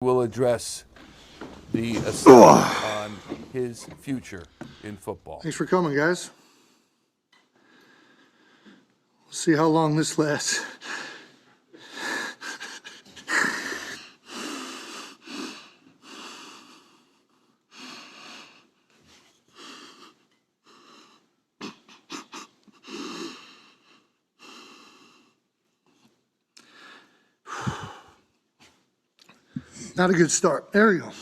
will address the assessment on his future in football. Thanks for coming, guys. We'll see how long this lasts. Not a good start. There you go.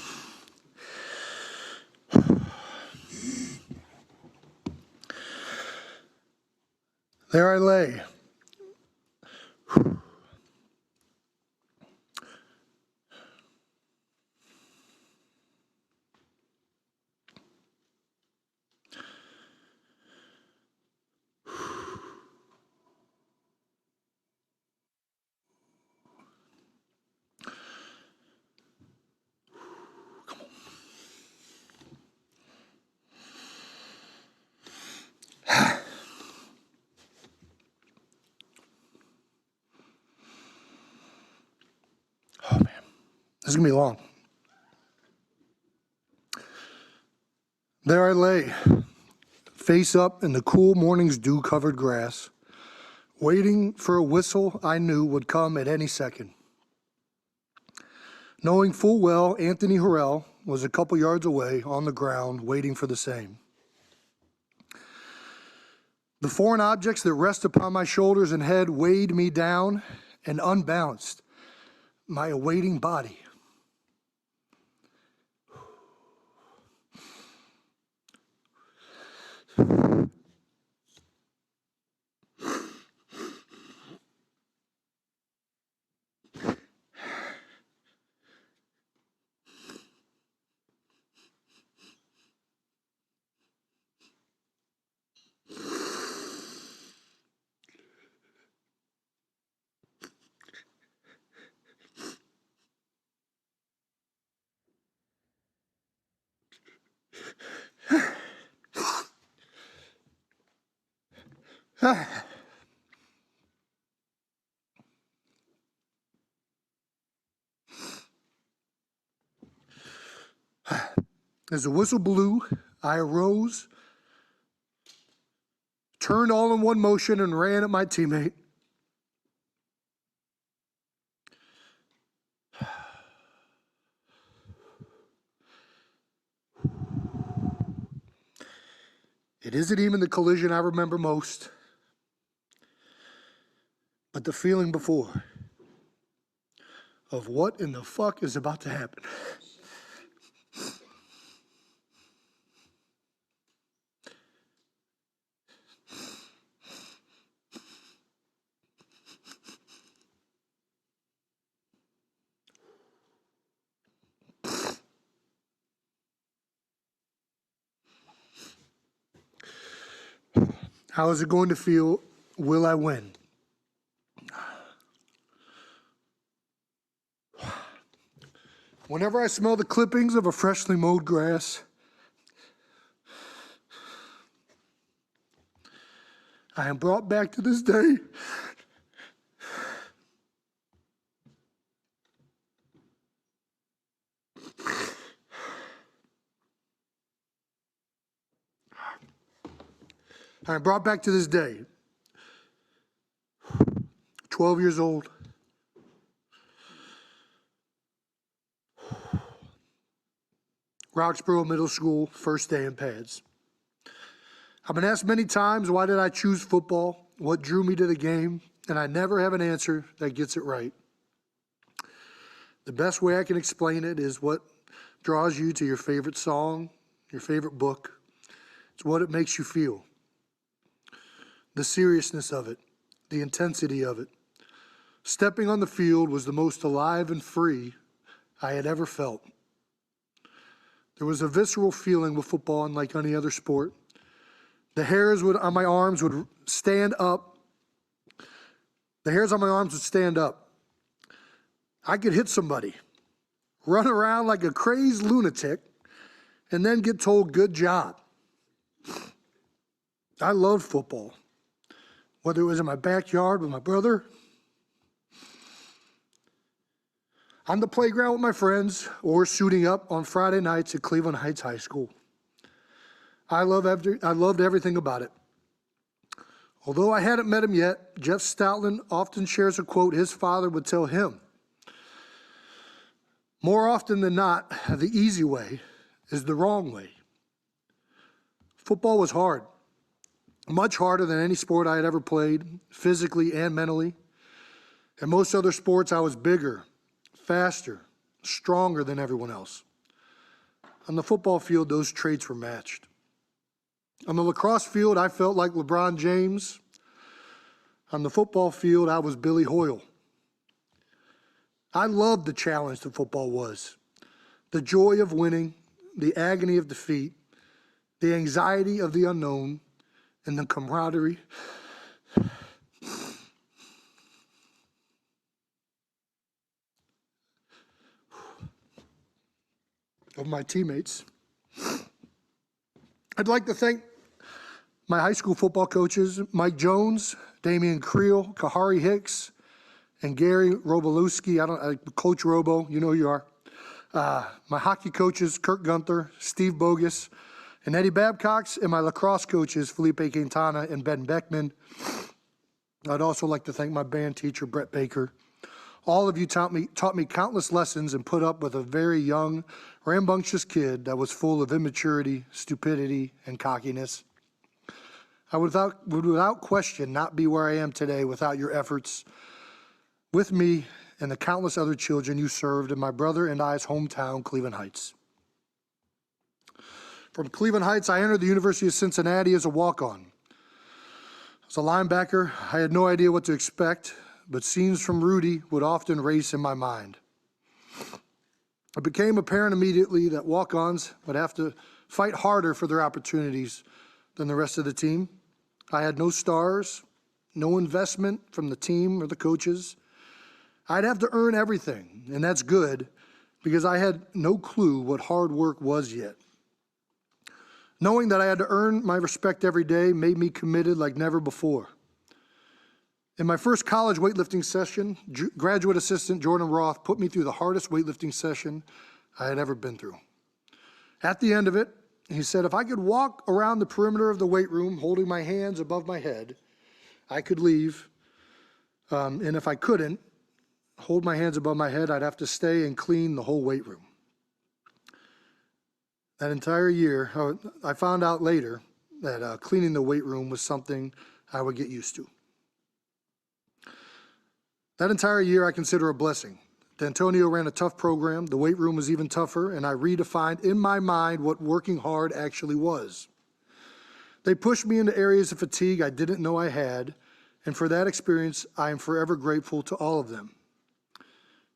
There I lay. Oh, man. This is going to be long. There I lay, face up in the cool morning's dew-covered grass, waiting for a whistle I knew would come at any second. Knowing full well Anthony Harrell was a couple yards away on the ground waiting for the same. The foreign objects that rest upon my shoulders and head weighed me down and unbalanced my awaiting body. As the whistle blew, I arose, turned all in one motion, and ran at my teammate. It isn't even the collision I remember most, but the feeling before of what in the fuck is about to happen. How is it going to feel? Will I win? Whenever I smell the clippings of a freshly mowed grass, I am brought back to this day. I am brought back to this day. 12 years old. Roxborough Middle School, first day in pads. I've been asked many times, why did I choose football? What drew me to the game? And I never have an answer that gets it right. The best way I can explain it is what draws you to your favorite song, your favorite book. It's what it makes you feel. The seriousness of it, the intensity of it. Stepping on the field was the most alive and free I had ever felt. There was a visceral feeling with football unlike any other sport. The hairs on my arms would stand up. The hairs on my arms would stand up. I could hit somebody, run around like a crazed lunatic, and then get told, good job. I loved football. Whether it was in my backyard with my brother, on the playground with my friends or suiting up on Friday nights at Cleveland Heights High School. I loved everything about it. Although I hadn't met him yet, Jeff Stoutland often shares a quote his father would tell him. More often than not, the easy way is the wrong way. Football was hard, much harder than any sport I had ever played, physically and mentally. In most other sports, I was bigger, faster, stronger than everyone else. On the football field, those traits were matched. On the lacrosse field, I felt like LeBron James. On the football field, I was Billy Hoyle. I loved the challenge that football was, the joy of winning, the agony of defeat, the anxiety of the unknown, and the camaraderie of my teammates. I'd like to thank my high school football coaches, Mike Jones, Damian Creel, Kahari Hicks, and Gary Robolewski. Coach Robo, you know who you are. My hockey coaches, Kirk Gunther, Steve Bogus, and Eddie Babcox, and my lacrosse coaches, Felipe Quintana and Ben Beckman. I'd also like to thank my band teacher, Brett Baker. All of you taught me countless lessons and put up with a very young, rambunctious kid that was full of immaturity, stupidity, and cockiness. I would without question not be where I am today without your efforts with me and the countless other children you served in my brother and I's hometown, Cleveland Heights. From Cleveland Heights, I entered the University of Cincinnati as a walk-on. As a linebacker, I had no idea what to expect, but scenes from Rudy would often race in my mind. It became apparent immediately that walk-ons would have to fight harder for their opportunities than the rest of the team. I had no stars, no investment from the team or the coaches. I'd have to earn everything, and that's good because I had no clue what hard work was yet. Knowing that I had to earn my respect every day made me committed like never before. In my first college weightlifting session, graduate assistant Jordan Roth put me through the hardest weightlifting session I had ever been through. At the end of it, he said, if I could walk around the perimeter of the weight room holding my hands above my head, I could leave. And if I couldn't hold my hands above my head, I'd have to stay and clean the whole weight room. That entire year, I found out later that cleaning the weight room was something I would get used to. That entire year I consider a blessing. D'Antonio ran a tough program, the weight room was even tougher, and I redefined in my mind what working hard actually was. They pushed me into areas of fatigue I didn't know I had, and for that experience, I am forever grateful to all of them.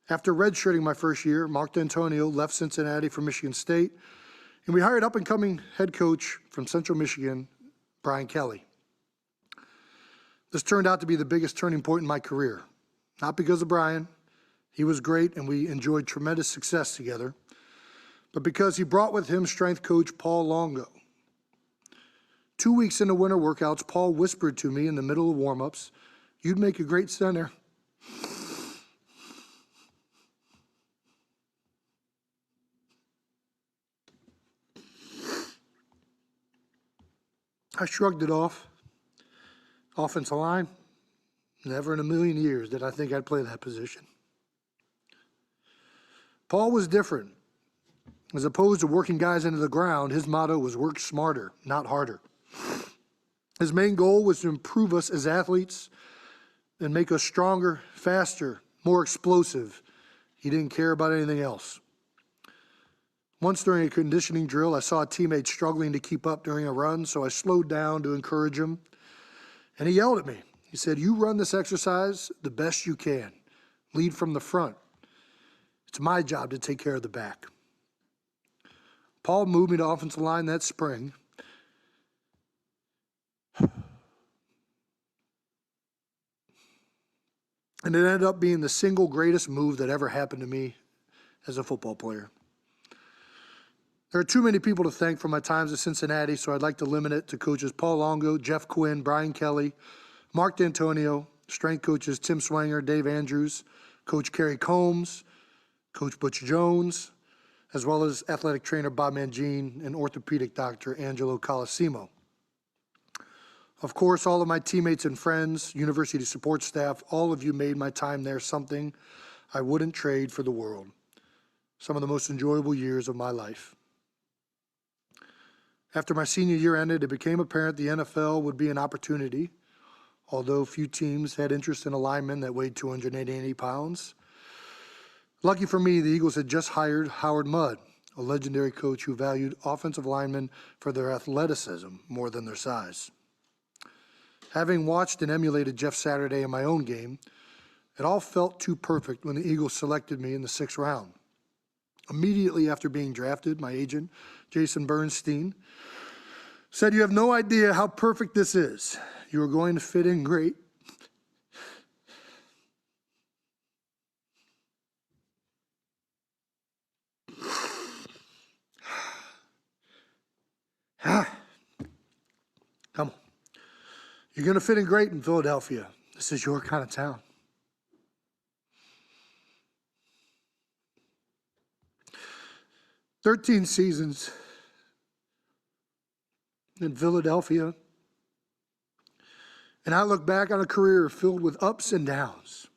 After redshirting my first year, Mark D'Antonio left Cincinnati for Michigan State, and we hired up-and-coming head coach from Central Michigan, Brian Kelly. This turned out to be the biggest turning point in my career. Not because of Brian, he was great and we enjoyed tremendous success together, but because he brought with him strength coach Paul Longo. 2 weeks into winter workouts, Paul whispered to me in the middle of warm-ups, "You'd make a great center." I shrugged it off. Offensive line, never in a million years did I think I'd play that position. Paul was different. As opposed to working guys into the ground, his motto was work smarter, not harder. His main goal was to improve us as athletes and make us stronger, faster, more explosive. He didn't care about anything else. Once during a conditioning drill, I saw a teammate struggling to keep up during a run, so I slowed down to encourage him. And he yelled at me. He said, "You run this exercise the best you can. Lead from the front. It's my job to take care of the back." Paul moved me to offensive line that spring. And it ended up being the single greatest move that ever happened to me as a football player. There are too many people to thank for my times at Cincinnati, so I'd like to limit it to coaches Paul Longo, Jeff Quinn, Brian Kelly, Mark D'Antonio, strength coaches Tim Swanger, Dave Andrews, Coach Kerry Combs, Coach Butch Jones, as well as athletic trainer Bob Mangine and orthopedic doctor Angelo Colosimo. Of course, all of my teammates and friends, university support staff, all of you made my time there something I wouldn't trade for the world. Some of the most enjoyable years of my life. After my senior year ended, it became apparent the NFL would be an opportunity. Although few teams had interest in a lineman that weighed 280 pounds. Lucky for me, the Eagles had just hired Howard Mudd, a legendary coach who valued offensive linemen for their athleticism more than their size. Having watched and emulated Jeff Saturday in my own game, it all felt too perfect when the Eagles selected me in the 6th round. Immediately after being drafted, my agent, Jason Bernstein, said, "You have no idea how perfect this is. You are going to fit in great." Come on. You're going to fit in great in Philadelphia. This is your kind of town. "13 seasons in Philadelphia, and I look back on a career filled with ups and downs.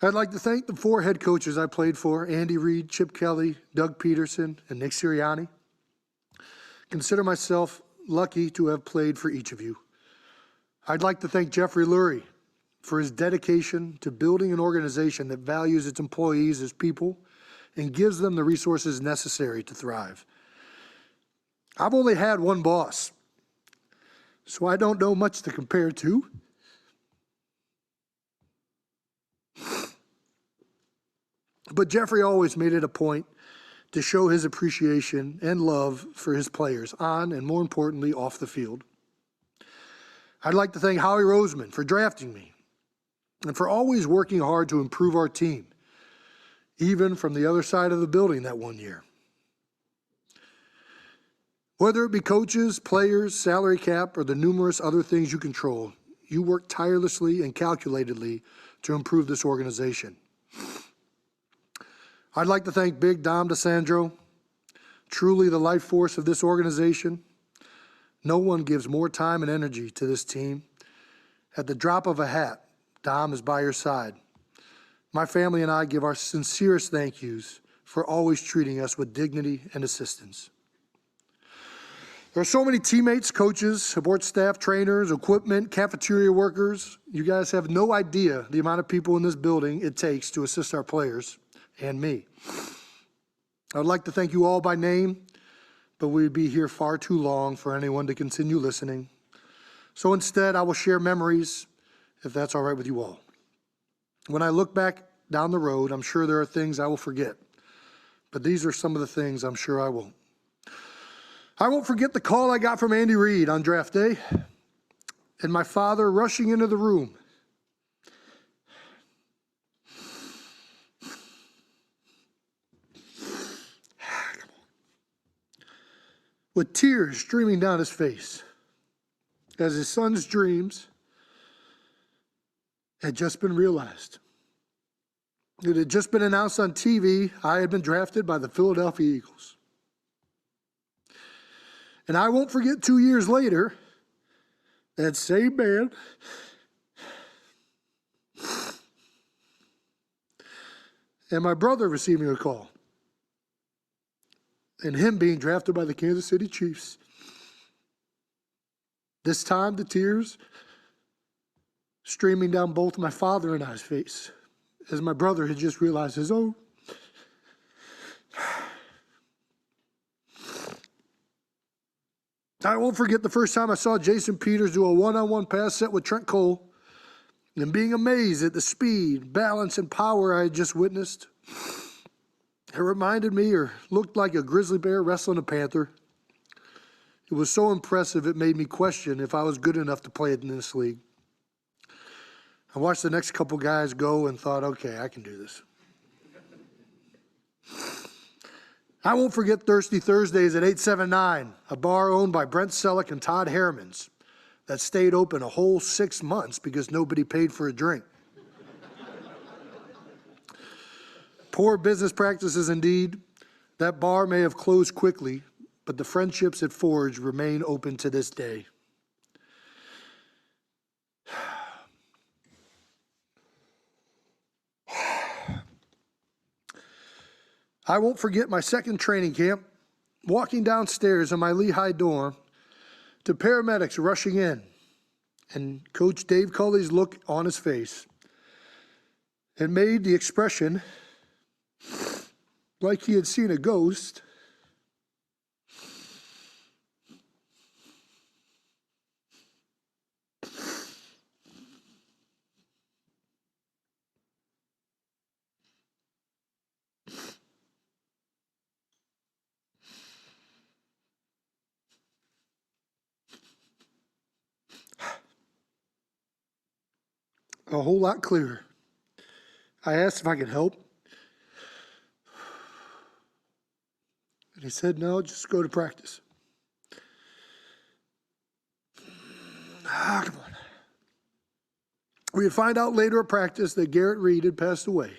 I'd like to thank the 4 head coaches I played for, Andy Reid, Chip Kelly, Doug Peterson, and Nick Sirianni. Consider myself lucky to have played for each of you. I'd like to thank Jeffrey Lurie for his dedication to building an organization that values its employees as people and gives them the resources necessary to thrive. I've only had one boss, so I don't know much to compare to. But Jeffrey always made it a point to show his appreciation and love for his players on and, more importantly, off the field. I'd like to thank Howie Roseman for drafting me and for always working hard to improve our team, even from the other side of the building that one year. Whether it be coaches, players, salary cap, or the numerous other things you control, you work tirelessly and calculatedly to improve this organization. I'd like to thank Big Dom DeSandro, truly the life force of this organization. No one gives more time and energy to this team. At the drop of a hat, Dom is by your side. My family and I give our sincerest thank yous for always treating us with dignity and assistance. There are so many teammates, coaches, support staff, trainers, equipment, cafeteria workers. You guys have no idea the amount of people in this building it takes to assist our players and me. I would like to thank you all by name, but we'd be here far too long for anyone to continue listening. So instead, I will share memories, if that's all right with you all. When I look back down the road, I'm sure there are things I will forget, but these are some of the things I'm sure I won't. I won't forget the call I got from Andy Reid on draft day and my father rushing into the room. With tears streaming down his face as his son's dreams had just been realized. It had just been announced on TV I had been drafted by the Philadelphia Eagles. And I won't forget 2 years later, that same man and my brother receiving a call and him being drafted by the Kansas City Chiefs. This time, the tears streaming down both my father and I's face as my brother had just realized his own. I won't forget the first time I saw Jason Peters do a one-on-one pass set with Trent Cole and being amazed at the speed, balance, and power I had just witnessed. It reminded me or looked like a grizzly bear wrestling a panther. It was so impressive it made me question if I was good enough to play in this league. I watched the next couple guys go and thought, okay, I can do this. I won't forget Thirsty Thursdays at 879, a bar owned by Brent Selleck and Todd Harrimans that stayed open a whole 6 months because nobody paid for a drink. Poor business practices indeed. That bar may have closed quickly, but the friendships it forged remain open to this day. I won't forget my second training camp, walking downstairs in my Lehigh dorm to paramedics rushing in, and Coach Dave Culley's look on his face. It made the expression like he had seen a ghost. A whole lot clearer. I asked if I could help, and he said, no, just go to practice. Come on. We would find out later at practice that Garrett Reed had passed away.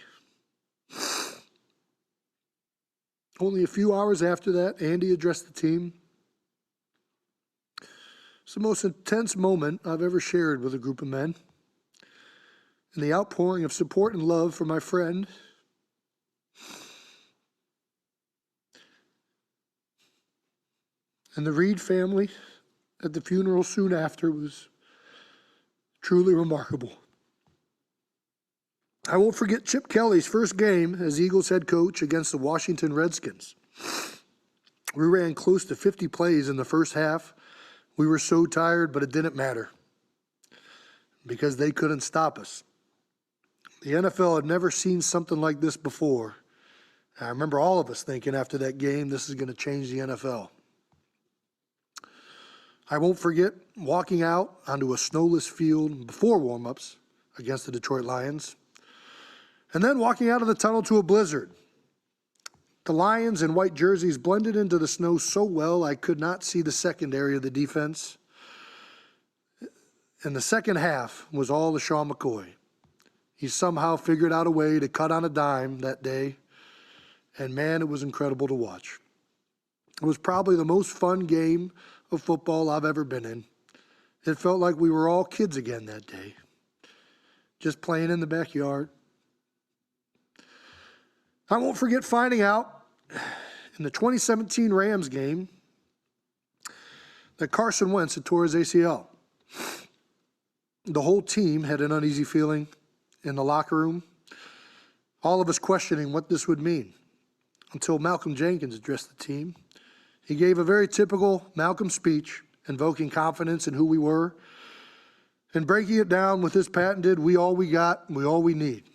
Only a few hours after that, Andy addressed the team. It's the most intense moment I've ever shared with a group of men. And the outpouring of support and love for my friend and the Reed family at the funeral soon after was truly remarkable. I won't forget Chip Kelly's first game as Eagles head coach against the Washington Redskins. We ran close to 50 plays in the first half. We were so tired, but it didn't matter because they couldn't stop us. The NFL had never seen something like this before. I remember all of us thinking after that game, this is going to change the NFL. I won't forget walking out onto a snowless field before warm-ups against the Detroit Lions, and then walking out of the tunnel to a blizzard. The Lions in white jerseys blended into the snow so well I could not see the secondary of the defense. And the second half was all LaShawn McCoy. He somehow figured out a way to cut on a dime that day, and man, it was incredible to watch. It was probably the most fun game of football I've ever been in. It felt like we were all kids again that day, just playing in the backyard. I won't forget finding out in the 2017 Rams game that Carson Wentz had tore his ACL. The whole team had an uneasy feeling in the locker room, all of us questioning what this would mean, until Malcolm Jenkins addressed the team. He gave a very typical Malcolm speech, invoking confidence in who we were, and breaking it down with his patented, we all we got, we all we need.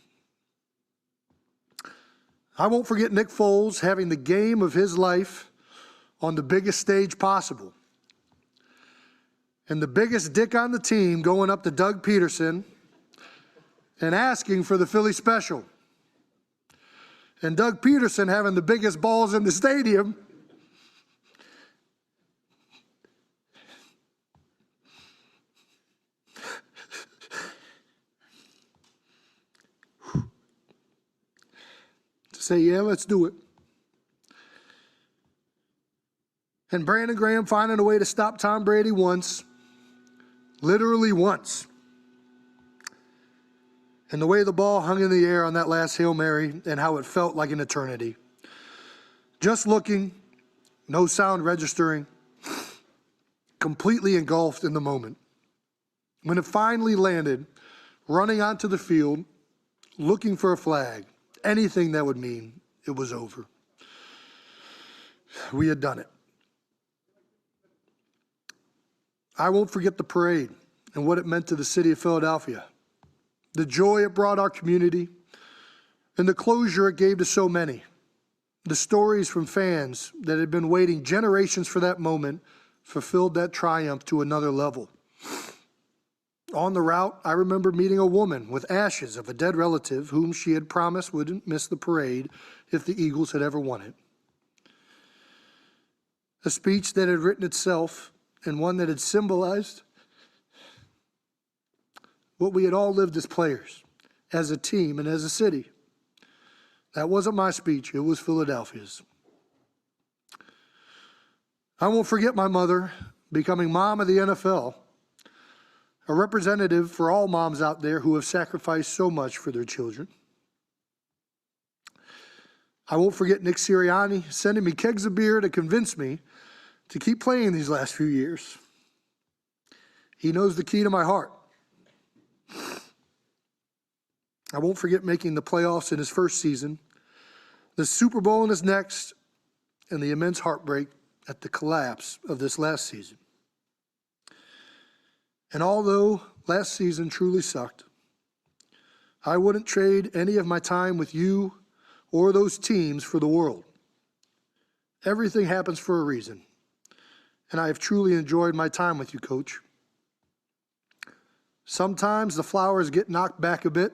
I won't forget Nick Foles having the game of his life on the biggest stage possible. And the biggest dick on the team going up to Doug Peterson and asking for the Philly special. And Doug Peterson having the biggest balls in the stadium to say, yeah, let's do it. And Brandon Graham finding a way to stop Tom Brady once, literally once. And the way the ball hung in the air on that last Hail Mary and how it felt like an eternity. Just looking, no sound registering, completely engulfed in the moment. When it finally landed, running onto the field, looking for a flag, anything that would mean it was over. We had done it. I won't forget the parade and what it meant to the city of Philadelphia. The joy it brought our community, and the closure it gave to so many. The stories from fans that had been waiting generations for that moment fulfilled that triumph to another level. On the route, I remember meeting a woman with ashes of a dead relative whom she had promised wouldn't miss the parade if the Eagles had ever won it. A speech that had written itself and one that had symbolized what we had all lived as players, as a team, and as a city. That wasn't my speech, it was Philadelphia's. I won't forget my mother becoming mom of the NFL, a representative for all moms out there who have sacrificed so much for their children. I won't forget Nick Sirianni sending me kegs of beer to convince me to keep playing these last few years. He knows the key to my heart. I won't forget making the playoffs in his first season, the Super Bowl in his next, and the immense heartbreak at the collapse of this last season. And although last season truly sucked, I wouldn't trade any of my time with you or those teams for the world. Everything happens for a reason, and I have truly enjoyed my time with you, Coach. Sometimes the flowers get knocked back a bit.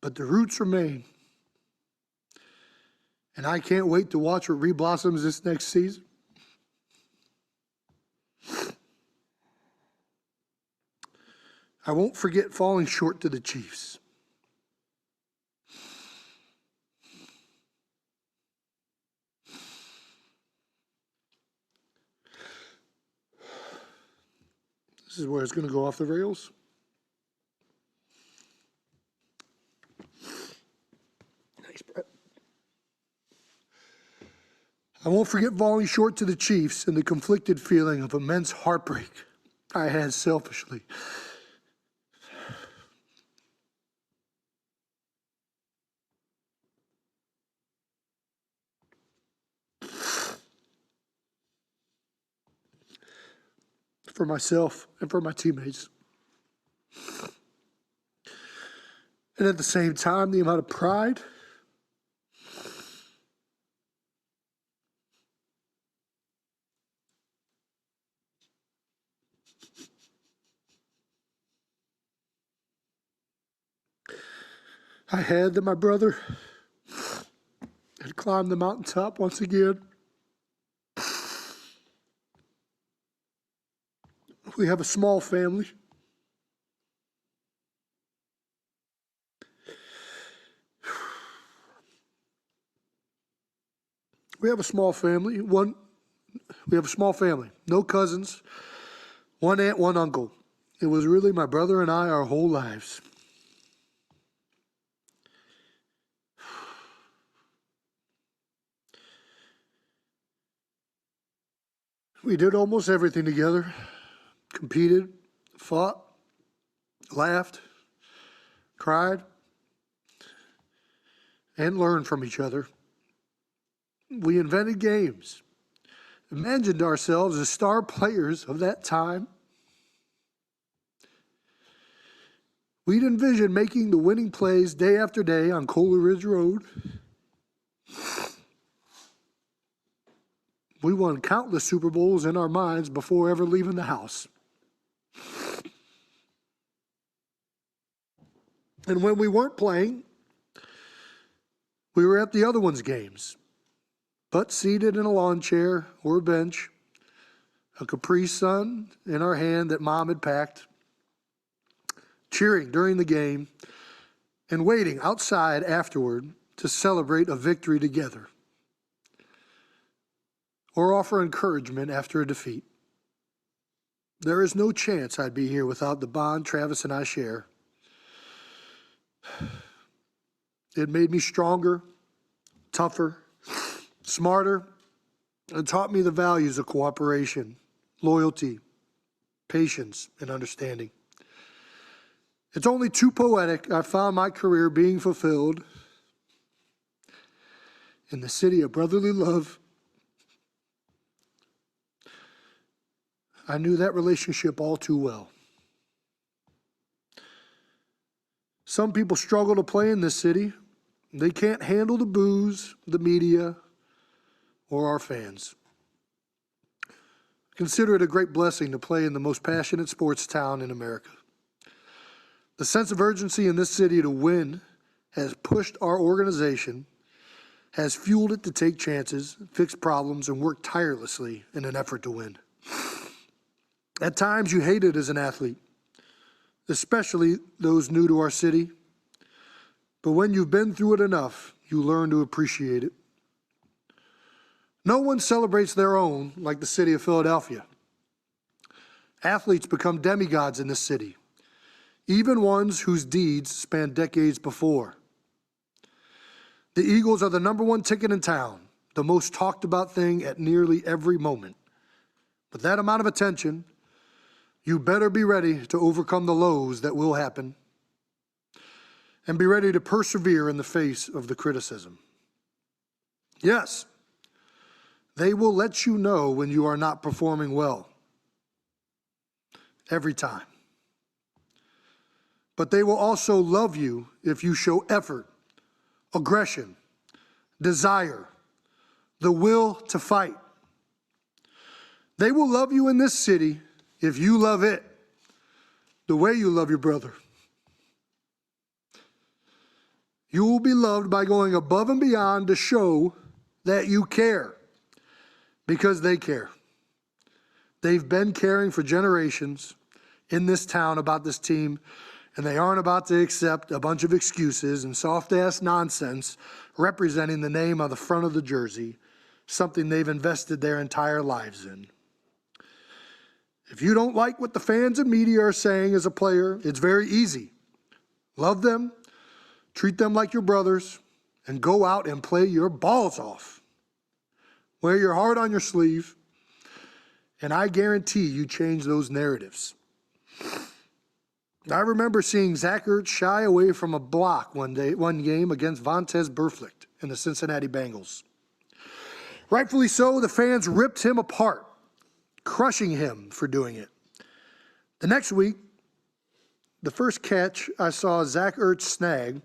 But the roots remain. And I can't wait to watch what reblossoms this next season. I won't forget falling short to the Chiefs. This is where it's going to go off the rails. Thanks, Brett. I won't forget falling short to the Chiefs and the conflicted feeling of immense heartbreak I had selfishly. For myself and for my teammates. And at the same time, the amount of pride I had that my brother had climbed the mountaintop once again. We have a small family. We have a small family. We have a small family. No cousins. One aunt, one uncle. It was really my brother and I our whole lives. We did almost everything together. Competed, fought, laughed, cried, and learned from each other. We invented games, imagined ourselves as star players of that time. We'd envision making the winning plays day after day on Kohler Ridge Road. We won countless Super Bowls in our minds before ever leaving the house. And when we weren't playing, we were at the other one's games, but seated in a lawn chair or a bench, a Capri Sun in our hand that Mom had packed, cheering during the game, and waiting outside afterward to celebrate a victory together, or offer encouragement after a defeat. There is no chance I'd be here without the bond Travis and I share. It made me stronger, tougher, smarter, and taught me the values of cooperation, loyalty, patience, and understanding. It's only too poetic I found my career being fulfilled in the city of brotherly love. I knew that relationship all too well. Some people struggle to play in this city. They can't handle the booze, the media, or our fans. Consider it a great blessing to play in the most passionate sports town in America. The sense of urgency in this city to win has pushed our organization, has fueled it to take chances, fix problems, and work tirelessly in an effort to win. At times you hate it as an athlete, especially those new to our city. But when you've been through it enough, you learn to appreciate it. No one celebrates their own like the city of Philadelphia. Athletes become demigods in this city, even ones whose deeds span decades before. The Eagles are the #1 ticket in town, the most talked about thing at nearly every moment. With that amount of attention, you better be ready to overcome the lows that will happen and be ready to persevere in the face of the criticism. Yes, they will let you know when you are not performing well. Every time. But they will also love you if you show effort, aggression, desire, the will to fight. They will love you in this city if you love it the way you love your brother. You will be loved by going above and beyond to show that you care, because they care. They've been caring for generations in this town about this team, and they aren't about to accept a bunch of excuses and soft-ass nonsense representing the name on the front of the jersey, something they've invested their entire lives in. If you don't like what the fans and media are saying as a player, it's very easy. Love them, treat them like your brothers, and go out and play your balls off. Wear your heart on your sleeve, and I guarantee you change those narratives. I remember seeing Zach Ertz shy away from a block one game against Vontaze Burfict in the Cincinnati Bengals. Rightfully so, the fans ripped him apart, crushing him for doing it. The next week, the first catch I saw Zach Ertz snag,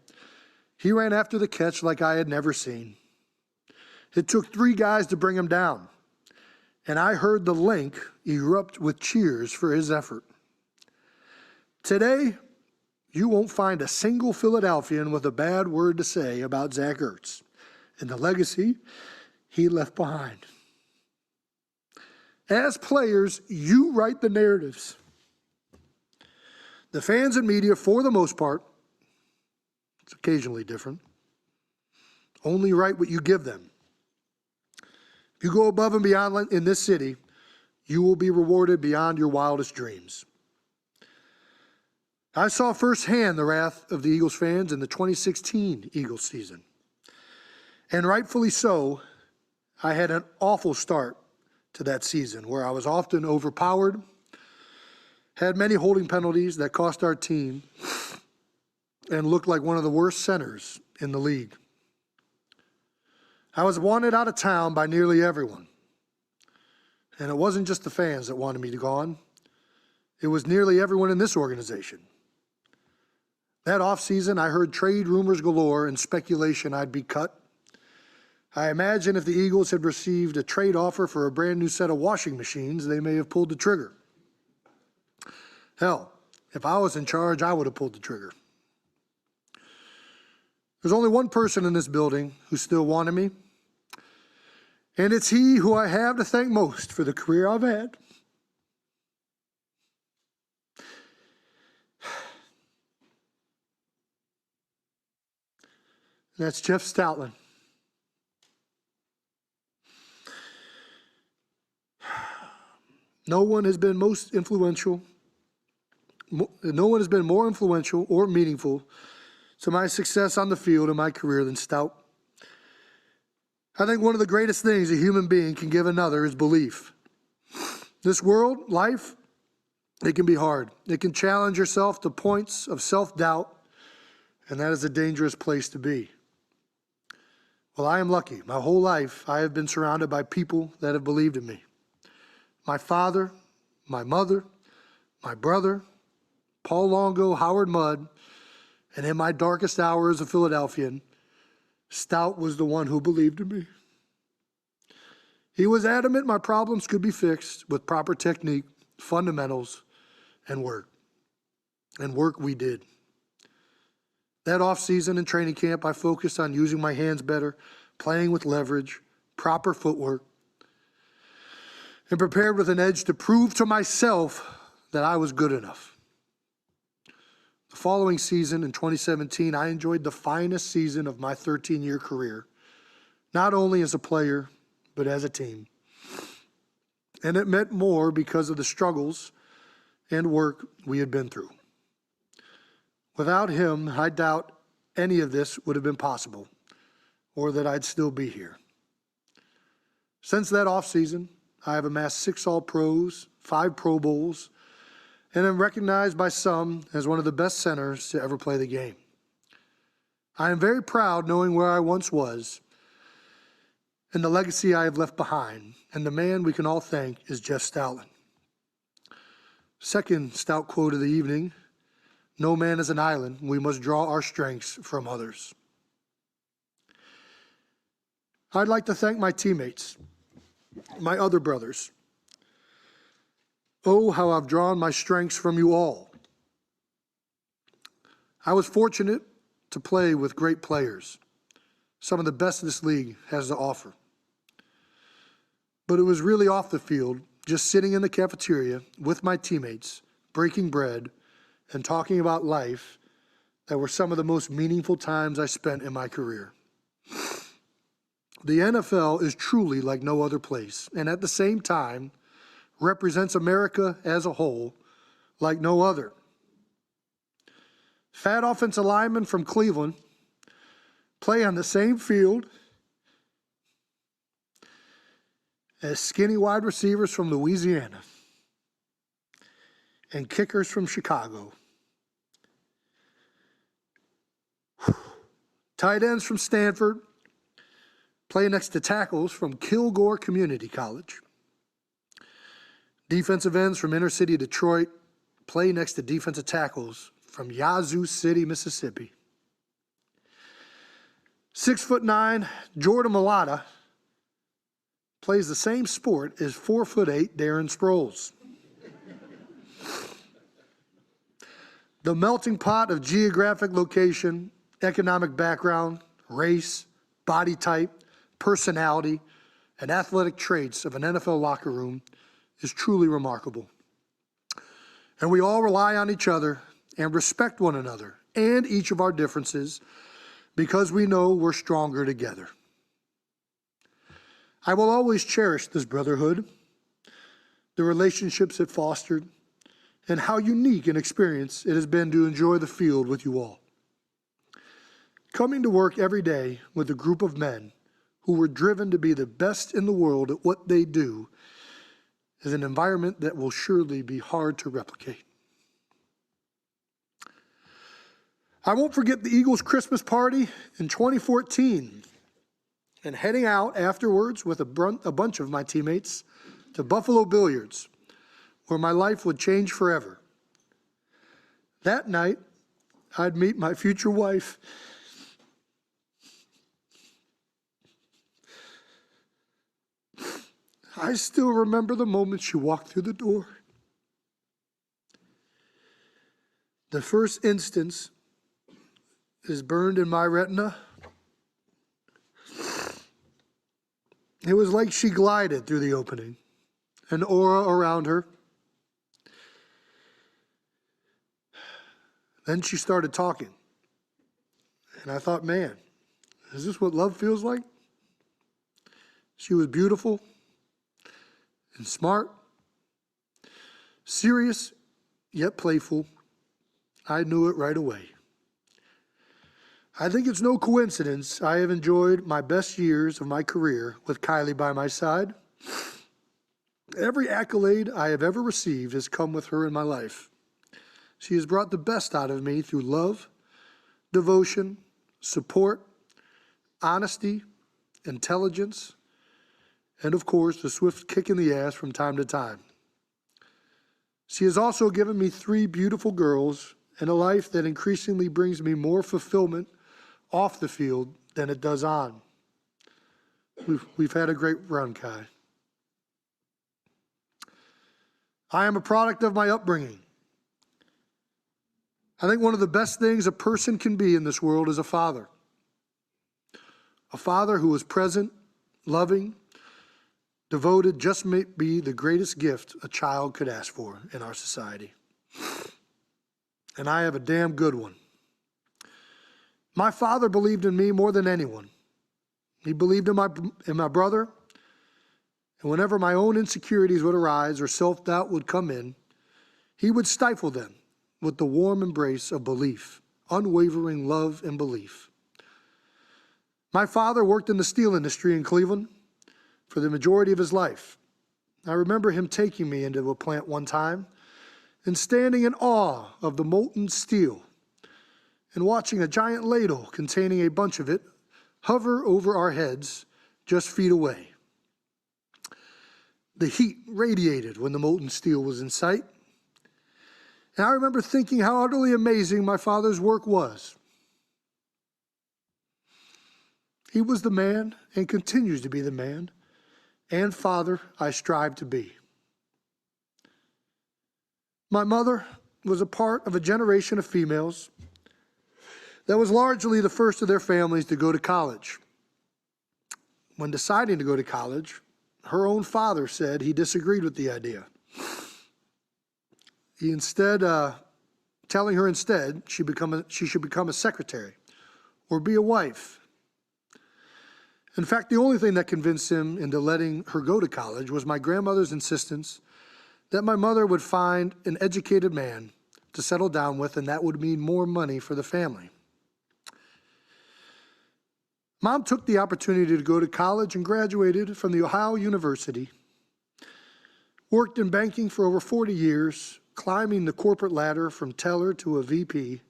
he ran after the catch like I had never seen. It took 3 guys to bring him down, and I heard the link erupt with cheers for his effort. Today, you won't find a single Philadelphian with a bad word to say about Zach Ertz and the legacy he left behind. As players, you write the narratives. The fans and media, for the most part, it's occasionally different, only write what you give them. If you go above and beyond in this city, you will be rewarded beyond your wildest dreams. I saw firsthand the wrath of the Eagles fans in the 2016 Eagles season. And rightfully so, I had an awful start to that season where I was often overpowered, had many holding penalties that cost our team, and looked like one of the worst centers in the league. I was wanted out of town by nearly everyone. And it wasn't just the fans that wanted me to gone. It was nearly everyone in this organization. That offseason, I heard trade rumors galore and speculation I'd be cut. I imagine if the Eagles had received a trade offer for a brand new set of washing machines, they may have pulled the trigger. Hell, if I was in charge, I would have pulled the trigger. There's only one person in this building who still wanted me, and it's he who I have to thank most for the career I've had. And that's Jeff Stoutland. No one has been more influential or meaningful to my success on the field in my career than Stout. I think one of the greatest things a human being can give another is belief. This world, life, it can be hard. It can challenge yourself to points of self-doubt, and that is a dangerous place to be. Well, I am lucky. My whole life, I have been surrounded by people that have believed in me. My father, my mother, my brother, Paul Longo, Howard Mudd, and in my darkest hour as a Philadelphian, Stout was the one who believed in me. He was adamant my problems could be fixed with proper technique, fundamentals, and work. And work we did. That offseason and training camp, I focused on using my hands better, playing with leverage, proper footwork. and prepared with an edge to prove to myself that I was good enough. The following season, in 2017, I enjoyed the finest season of my 13-year career, not only as a player, but as a team. And it meant more because of the struggles and work we had been through. Without him, I doubt any of this would have been possible, or that I'd still be here. Since that offseason, I have amassed 6 All-Pros, 5 Pro Bowls, and am recognized by some as one of the best centers to ever play the game. I am very proud knowing where I once was and the legacy I have left behind, and the man we can all thank is Jeff Stoutland. Second stout quote of the evening: "No man is an island. We must draw our strengths from others." I'd like to thank my teammates, my other brothers. Oh, how I've drawn my strengths from you all. I was fortunate to play with great players, some of the best this league has to offer. But it was really off the field, just sitting in the cafeteria with my teammates, breaking bread and talking about life, that were some of the most meaningful times I spent in my career. The NFL is truly like no other place, and at the same time, represents America as a whole like no other. Fat offensive linemen from Cleveland play on the same field as skinny wide receivers from Louisiana and kickers from Chicago. Tight ends from Stanford play next to tackles from Kilgore Community College. Defensive ends from inner city Detroit play next to defensive tackles from Yazoo City, Mississippi. 6'9" Jordan Mailata plays the same sport as 4'8" Darren Sproles. The melting pot of geographic location, economic background, race, body type, personality, and athletic traits of an NFL locker room is truly remarkable. And we all rely on each other and respect one another and each of our differences because we know we're stronger together. I will always cherish this brotherhood, the relationships it fostered, and how unique an experience it has been to enjoy the field with you all. Coming to work every day with a group of men who were driven to be the best in the world at what they do is an environment that will surely be hard to replicate. I won't forget the Eagles' Christmas party in 2014 and heading out afterwards with a bunch of my teammates to Buffalo Billiards, where my life would change forever. That night, I'd meet my future wife. I still remember the moment she walked through the door. The first instance is burned in my retina. It was like she glided through the opening, an aura around her. Then she started talking. And I thought, man, is this what love feels like? She was beautiful and smart, serious yet playful. I knew it right away. I think it's no coincidence I have enjoyed my best years of my career with Kylie by my side. Every accolade I have ever received has come with her in my life. She has brought the best out of me through love, devotion, support, honesty, intelligence, and of course, the swift kick in the ass from time to time. She has also given me 3 beautiful girls and a life that increasingly brings me more fulfillment off the field than it does on. We've had a great run, Kai. I am a product of my upbringing. I think one of the best things a person can be in this world is a father. A father who is present, loving, Devoted just may be the greatest gift a child could ask for in our society. And I have a damn good one. My father believed in me more than anyone. He believed in my brother, and whenever my own insecurities would arise or self-doubt would come in, he would stifle them with the warm embrace of belief, unwavering love and belief. My father worked in the steel industry in Cleveland for the majority of his life. I remember him taking me into a plant one time and standing in awe of the molten steel and watching a giant ladle containing a bunch of it hover over our heads just feet away. The heat radiated when the molten steel was in sight. And I remember thinking how utterly amazing my father's work was. He was the man and continues to be the man and father I strive to be. My mother was a part of a generation of females that was largely the first of their families to go to college. When deciding to go to college, her own father said he disagreed with the idea. He telling her instead she should become a secretary or be a wife. In fact, the only thing that convinced him into letting her go to college was my grandmother's insistence that my mother would find an educated man to settle down with, and that would mean more money for the family. Mom took the opportunity to go to college and graduated from the Ohio University, worked in banking for over 40 years, climbing the corporate ladder from teller to a VP,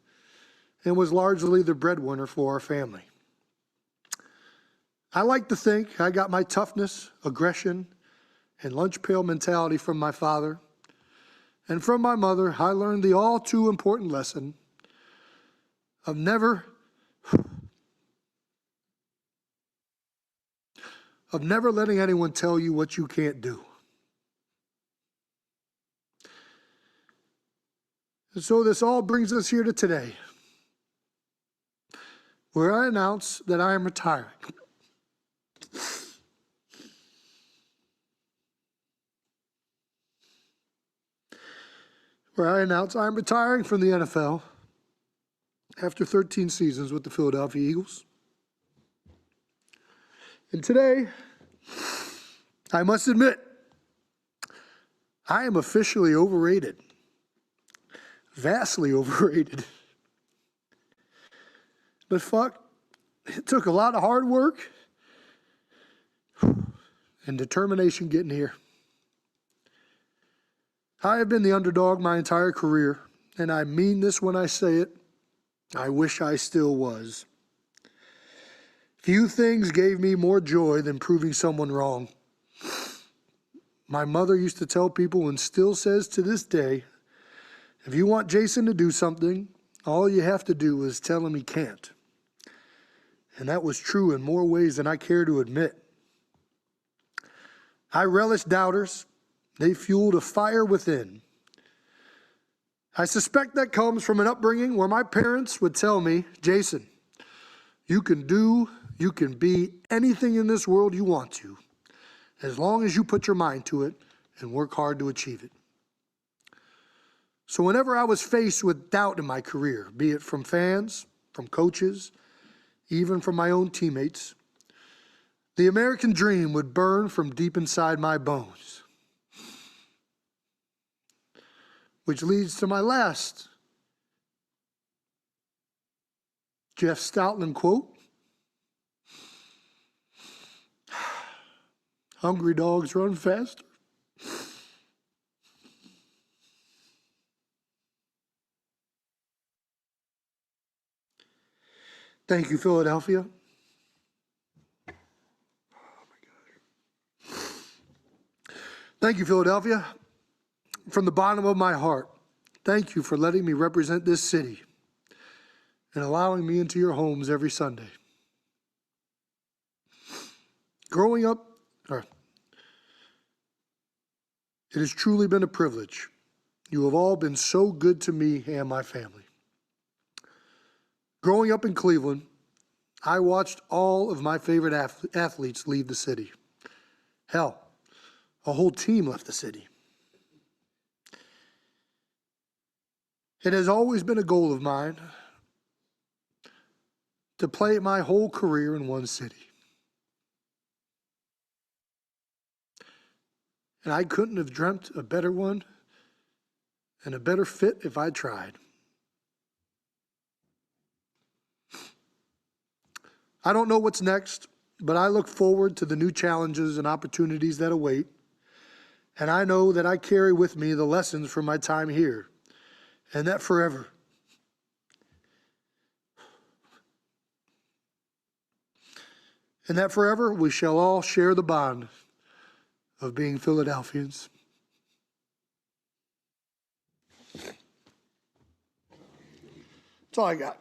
and was largely the breadwinner for our family. I like to think I got my toughness, aggression, and lunch pail mentality from my father. And from my mother, I learned the all too important lesson of never letting anyone tell you what you can't do. And so this all brings us here to today, where I announce that I am retiring. Where I announce I'm retiring from the NFL after 13 seasons with the Philadelphia Eagles. And today, I must admit, I am officially overrated. Vastly overrated. But fuck, it took a lot of hard work and determination getting here. I have been the underdog my entire career, and I mean this when I say it. I wish I still was. Few things gave me more joy than proving someone wrong. My mother used to tell people, and still says to this day, if you want Jason to do something, all you have to do is tell him he can't. And that was true in more ways than I care to admit. I relish doubters. They fueled a fire within. I suspect that comes from an upbringing where my parents would tell me, Jason, you can be anything in this world you want to, as long as you put your mind to it and work hard to achieve it. So whenever I was faced with doubt in my career, be it from fans, from coaches, even from my own teammates, the American dream would burn from deep inside my bones. Which leads to my last Jeff Stoutland quote. Hungry dogs run faster. Thank you, Philadelphia. Thank you, Philadelphia. From the bottom of my heart, thank you for letting me represent this city and allowing me into your homes every Sunday. Growing up, it has truly been a privilege. You have all been so good to me and my family. Growing up in Cleveland, I watched all of my favorite athletes leave the city. Hell, A whole team left the city. It has always been a goal of mine to play my whole career in one city. And I couldn't have dreamt a better one and a better fit if I tried. I don't know what's next, but I look forward to the new challenges and opportunities that await. And I know that I carry with me the lessons from my time here, and that forever. And that forever we shall all share the bond of being Philadelphians. That's all I got.